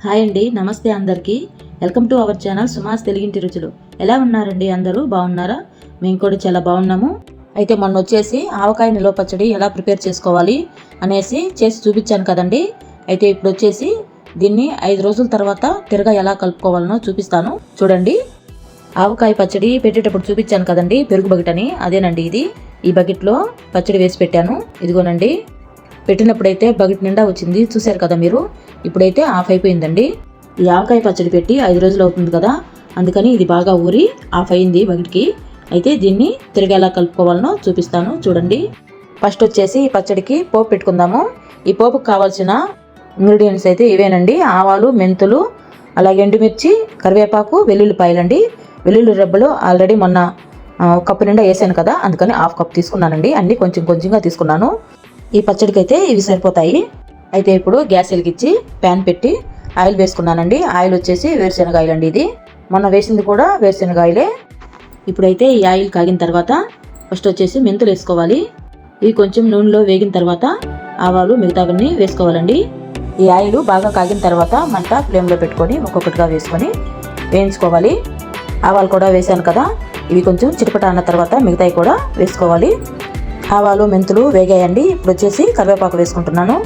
Hi అండి, నమస్తే అందరికీ. వెల్కమ్ టు అవర్ ఛానల్ సుమాస్ తెలుగింటి రుచులు. ఎలా ఉన్నారండి? అందరూ బాగున్నారా? మేము కూడా చాలా బాగున్నాము. అయితే మొన్న వచ్చేసి ఆవకాయ నిల్వ పచ్చడి ఎలా ప్రిపేర్ చేసుకోవాలి అనేసి చేసి చూపించాను కదండి. అయితే ఇప్పుడు వచ్చేసి దీన్ని 5 రోజుల తర్వాత తిరగా ఎలా కలుపుకోవాలనో చూపిస్తాను. చూడండి, ఆవకాయ పచ్చడి పెట్టేటప్పుడు చూపించాను కదండి, పెరుగు బకెట్ అని. అదేనండి ఇది. ఈ బకెట్లో పచ్చడి వేసి పెట్టాను. ఇదిగోనండి, పెట్టినప్పుడైతే బకెట్ నిండా వచ్చింది, చూశారు కదా మీరు. ఇప్పుడైతే ఆఫ్ అయిపోయిందండి. ఈ ఆవకాయ పచ్చడి పెట్టి 5 రోజులు అవుతుంది కదా, అందుకని ఇది బాగా ఊరి ఆఫ్ అయింది బకెట్కి. అయితే దీన్ని తిరిగి ఎలా కలుపుకోవాలనో చూపిస్తాను. చూడండి, ఫస్ట్ వచ్చేసి ఈ పచ్చడికి పోపు పెట్టుకుందాము. ఈ పోపుకు కావాల్సిన ఇంగ్రీడియంట్స్ అయితే ఇవేనండి: ఆవాలు, మెంతులు, అలాగే ఎండుమిర్చి, కరివేపాకు, వెల్లుల్లిపాయలండి. వెల్లుల్లి రెబ్బలు ఆల్రెడీ మొన్న కప్పు నిండా వేసాను కదా, అందుకని హాఫ్ కప్ తీసుకున్నానండి. అన్నీ కొంచెం కొంచెంగా తీసుకున్నాను. ఈ పచ్చడికి అయితే ఇవి సరిపోతాయి. అయితే ఇప్పుడు గ్యాస్ వెలిగించి ప్యాన్ పెట్టి ఆయిల్ వేసుకున్నానండి. ఆయిల్ వచ్చేసి వేరుశనగాయలు అండి. ఇది మొన్న వేసింది కూడా వేరుశనగాయలే. ఇప్పుడైతే ఈ ఆయిల్ కాగిన తర్వాత ఫస్ట్ వచ్చేసి మెంతులు వేసుకోవాలి. ఇవి కొంచెం నూనెలో వేగిన తర్వాత ఆవాలు, మిగతావన్నీ వేసుకోవాలండి. ఈ ఆయిల్ బాగా కాగిన తర్వాత మంట ఫ్లేమ్లో పెట్టుకొని ఒక్కొక్కటిగా వేసుకొని వేయించుకోవాలి. ఆవాలు కూడా వేసాను కదా, ఇవి కొంచెం చిటపట అన్న తర్వాత మిగతాయి కూడా వేసుకోవాలి. ఆవాలు, మెంతులు వేగాయండి. ఇప్పుడు వచ్చేసి కరివేపాకు వేసుకుంటున్నాను.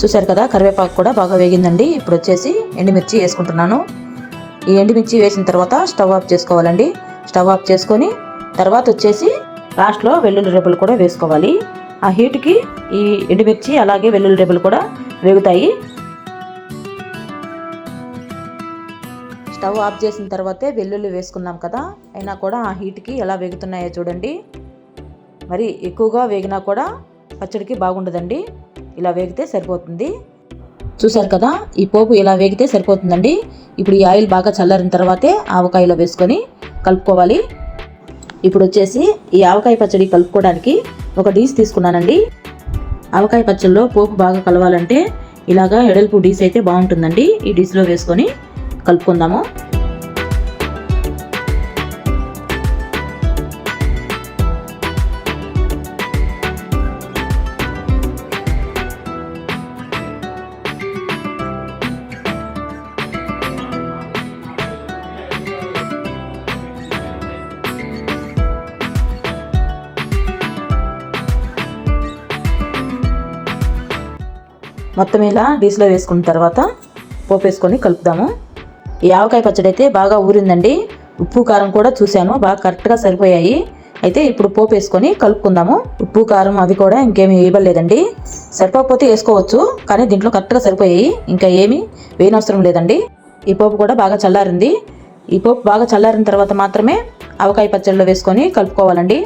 చూశారు కదా, కరివేపాకు కూడా బాగా వేగిందండి. ఇప్పుడు వచ్చేసి ఎండుమిర్చి వేసుకుంటున్నాను. ఈ ఎండుమిర్చి వేసిన తర్వాత స్టవ్ ఆఫ్ చేసుకోవాలండి. స్టవ్ ఆఫ్ చేసుకొని తర్వాత వచ్చేసి లాస్ట్లో వెల్లుల్లి రెబ్బలు కూడా వేసుకోవాలి. ఆ హీట్కి ఈ ఎండుమిర్చి అలాగే వెల్లుల్లి రెబ్బలు కూడా వేగుతాయి. స్టవ్ ఆఫ్ చేసిన తర్వాతే వెల్లుల్లి వేసుకున్నాం కదా, అయినా కూడా ఆ హీట్కి ఎలా వేగుతున్నాయో చూడండి. మరి ఎక్కువగా వేగినా కూడా పచ్చడికి బాగుండదండి. ఇలా వేగితే సరిపోతుంది. చూసారు కదా, ఈ పోపు ఇలా వేగితే సరిపోతుందండి. ఇప్పుడు ఈ ఆయిల్ బాగా చల్లారిన తర్వాతే ఆవకాయలో వేసుకొని కలుపుకోవాలి. ఇప్పుడు వచ్చేసి ఈ ఆవకాయ పచ్చడి కలుపుకోవడానికి ఒక డీస్ తీసుకున్నానండి. ఆవకాయ పచ్చడిలో పోపు బాగా కలవాలంటే ఇలాగా ఎడల్పు డీస్ అయితే బాగుంటుందండి. ఈ డీస్లో వేసుకొని కలుపుకుందాము. మొత్తం ఇలా డీస్లో వేసుకున్న తర్వాత పోపు వేసుకొని కలుపుదాము. ఈ ఆవకాయ పచ్చడి అయితే బాగా ఊరిందండి. ఉప్పు కారం కూడా చూశాను, బాగా కరెక్ట్గా సరిపోయాయి. అయితే ఇప్పుడు పోపు వేసుకొని కలుపుకుందాము. ఉప్పు కారం అవి కూడా ఇంకేమీ వేయబడలేదండి. సరిపోకపోతే వేసుకోవచ్చు, కానీ దీంట్లో కరెక్ట్గా సరిపోయాయి. ఇంకా ఏమీ వేయనవసరం లేదండి. ఈ పోపు కూడా బాగా చల్లారింది. ఈ పోపు బాగా చల్లారిన తర్వాత మాత్రమే ఆవకాయ పచ్చడిలో వేసుకొని కలుపుకోవాలండి.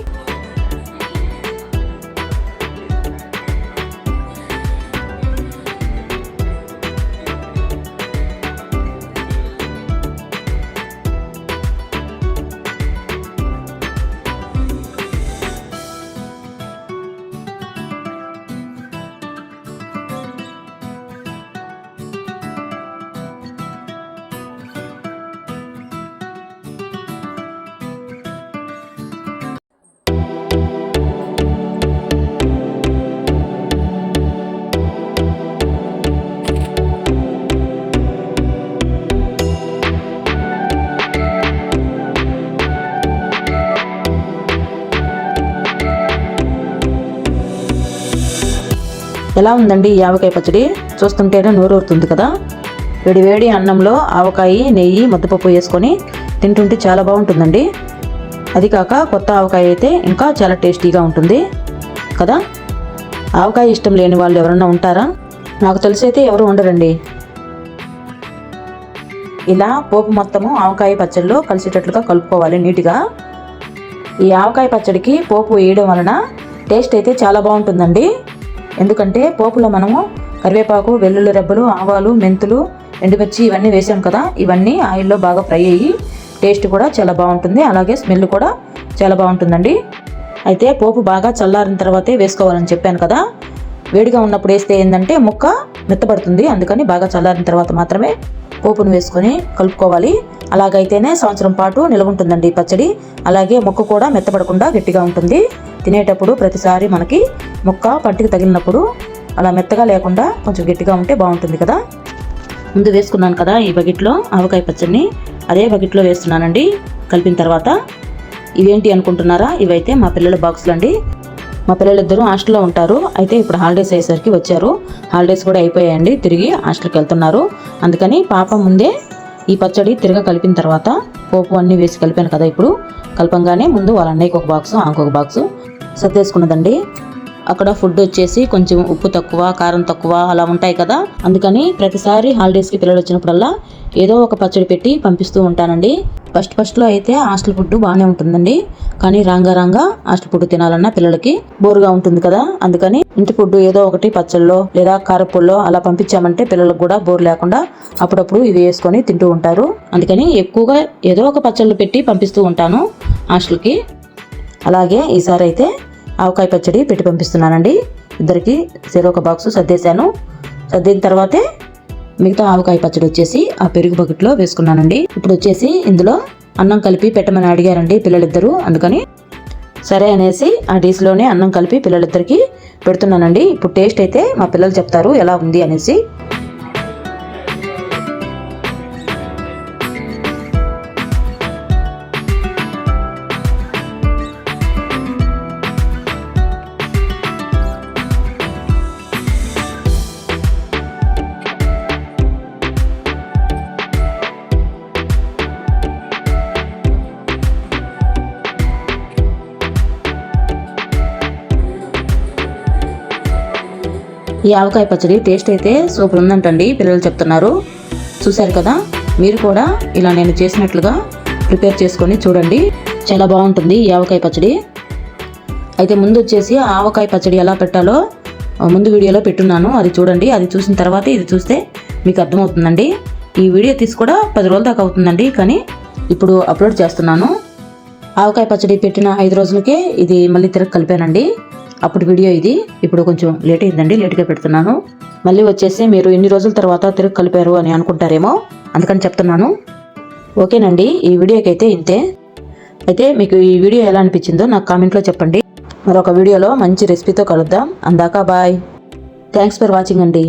ఎలా ఉందండి ఈ ఆవకాయ పచ్చడి? చూస్తుంటేనే నోరూరుతుంది కదా. వేడి వేడి అన్నంలో ఆవకాయ, నెయ్యి, ముద్దపప్పు వేసుకొని తింటుంటే చాలా బాగుంటుందండి. అది కాక కొత్త ఆవకాయ అయితే ఇంకా చాలా టేస్టీగా ఉంటుంది కదా. ఆవకాయ ఇష్టం లేని వాళ్ళు ఎవరన్నా ఉంటారా? నాకు తెలిసి అయితే ఎవరు ఉండరండి. ఇలా పోపు మొత్తము ఆవకాయ పచ్చడిలో కలిసేటట్లుగా కలుపుకోవాలి నీట్గా. ఈ ఆవకాయ పచ్చడికి పోపు వేయడం వలన టేస్ట్ అయితే చాలా బాగుంటుందండి. ఎందుకంటే పోపులో మనము కరివేపాకు, వెల్లుల్లి రెబ్బలు, ఆవాలు, మెంతులు, ఎండుమిర్చి ఇవన్నీ వేసాం కదా, ఇవన్నీ ఆయిల్లో బాగా ఫ్రై అయ్యి టేస్ట్ కూడా చాలా బాగుంటుంది. అలాగే స్మెల్ కూడా చాలా బాగుంటుందండి. అయితే పోపు బాగా చల్లారిన తర్వాతే వేసుకోవాలని చెప్పాను కదా. వేడిగా ఉన్నప్పుడు వేస్తే ఏంటంటే ముక్క మెత్తబడుతుంది, అందుకని బాగా చల్లారిన తర్వాత మాత్రమే పోపును వేసుకొని కలుపుకోవాలి. అలాగైతేనే సంవత్సరం పాటు నిల్వ ఉంటుందండి పచ్చడి. అలాగే ముక్క కూడా మెత్తపడకుండా గట్టిగా ఉంటుంది. తినేటప్పుడు ప్రతిసారి మనకి ముక్క పంటికి తగిలినప్పుడు అలా మెత్తగా లేకుండా కొంచెం గట్టిగా ఉంటే బాగుంటుంది కదా. ముందు వేసుకున్నాను కదా ఈ బకెట్లో ఆవకాయ పచ్చడిని, అదే బకెట్లో వేస్తున్నానండి. కలిపిన తర్వాత ఇవేంటి అనుకుంటున్నారా, ఇవైతే మా పిల్లల బాక్సులు అండి. మా పిల్లలిద్దరూ హాస్టల్లో ఉంటారు. అయితే ఇప్పుడు హాలిడేస్ అయ్యేసరికి వచ్చారు. హాలిడేస్ కూడా అయిపోయాయండి, తిరిగి హాస్టల్కి వెళ్తున్నారు. అందుకని పాప ముందే ఈ పచ్చడి తిరగ కలిపిన తర్వాత పోపు అన్నీ వేసి కలిపాను కదా. ఇప్పుడు కలపంగానే ముందు వాళ్ళ అన్నయ్యకి ఒక బాక్సు, ఆమెకు బాక్సు సర్దేసుకున్నదండి. అక్కడ ఫుడ్ వచ్చేసి కొంచెం ఉప్పు తక్కువ, కారం తక్కువ అలా ఉంటాయి కదా. అందుకని ప్రతిసారి హాలిడేస్కి పిల్లలు వచ్చినప్పుడల్లా ఏదో ఒక పచ్చడి పెట్టి పంపిస్తూ ఉంటానండి. ఫస్ట్లో అయితే హాస్టల్ ఫుడ్ బాగానే ఉంటుందండి. కానీ రాంగా హాస్టల్ ఫుడ్ తినాలన్నా పిల్లలకి బోరుగా ఉంటుంది కదా. అందుకని ఇంటి ఫుడ్ ఏదో ఒకటి పచ్చళ్ళలో లేదా కారపొడిలో అలా పంపించామంటే పిల్లలకు కూడా బోర్ లేకుండా అప్పుడప్పుడు ఇవి వేసుకొని తింటూ ఉంటారు. అందుకని ఎక్కువగా ఏదో ఒక పచ్చళ్ళు పెట్టి పంపిస్తూ ఉంటాను హాస్టల్కి. అలాగే ఈసారి అయితే ఆవకాయ పచ్చడి పెట్టి పంపిస్తున్నానండి. ఇద్దరికి ఒక బాక్సు సర్దేశాను. సర్దిన తర్వాతే మిగతా ఆవకాయ పచ్చడి వచ్చేసి ఆ పెరుగు బకెట్లో వేసుకున్నానండి. ఇప్పుడు వచ్చేసి ఇందులో అన్నం కలిపి పెట్టమని అడిగారండి పిల్లలిద్దరూ. అందుకని సరే అనేసి ఆ డిష్లోనే అన్నం కలిపి పిల్లలిద్దరికి పెడుతున్నానండి. ఇప్పుడు టేస్ట్ అయితే మా పిల్లలు చెప్తారు ఎలా ఉంది అనేసి. ఈ ఆవకాయ పచ్చడి టేస్ట్ అయితే సూపర్ ఉందంటండి, పిల్లలు చెప్తున్నారు. చూశారు కదా, మీరు కూడా ఇలా నేను చేసినట్లుగా ప్రిపేర్ చేసుకొని చూడండి, చాలా బాగుంటుంది ఈ ఆవకాయ పచ్చడి. అయితే ముందు వచ్చేసి ఆవకాయ పచ్చడి ఎలా పెట్టాలో ముందు వీడియోలో పెట్టున్నాను, అది చూడండి. అది చూసిన తర్వాత ఇది చూస్తే మీకు అర్థమవుతుందండి. ఈ వీడియో తీసి కూడా 10 రోజుల దాకా అవుతుందండి, కానీ ఇప్పుడు అప్లోడ్ చేస్తున్నాను. ఆవకాయ పచ్చడి పెట్టిన 5 రోజులకే ఇది మళ్ళీ తిరగ కలిపానండి. అప్పుడు వీడియో ఇది. ఇప్పుడు కొంచెం లేట్ అయిందండి, లేట్గా పెడుతున్నాను. మళ్ళీ వచ్చేసి మీరు ఎన్ని రోజుల తర్వాత తిరగ కలిపారు అని అనుకుంటారేమో, అందుకని చెప్తున్నాను. ఓకేనండి, ఈ వీడియోకి అయితే ఇంతే. అయితే మీకు ఈ వీడియో ఎలా అనిపించిందో నాకు కామెంట్లో చెప్పండి. మరొక వీడియోలో మంచి రెసిపీతో కలుద్దాం. అందాక బాయ్. థ్యాంక్స్ ఫర్ వాచింగ్ అండి.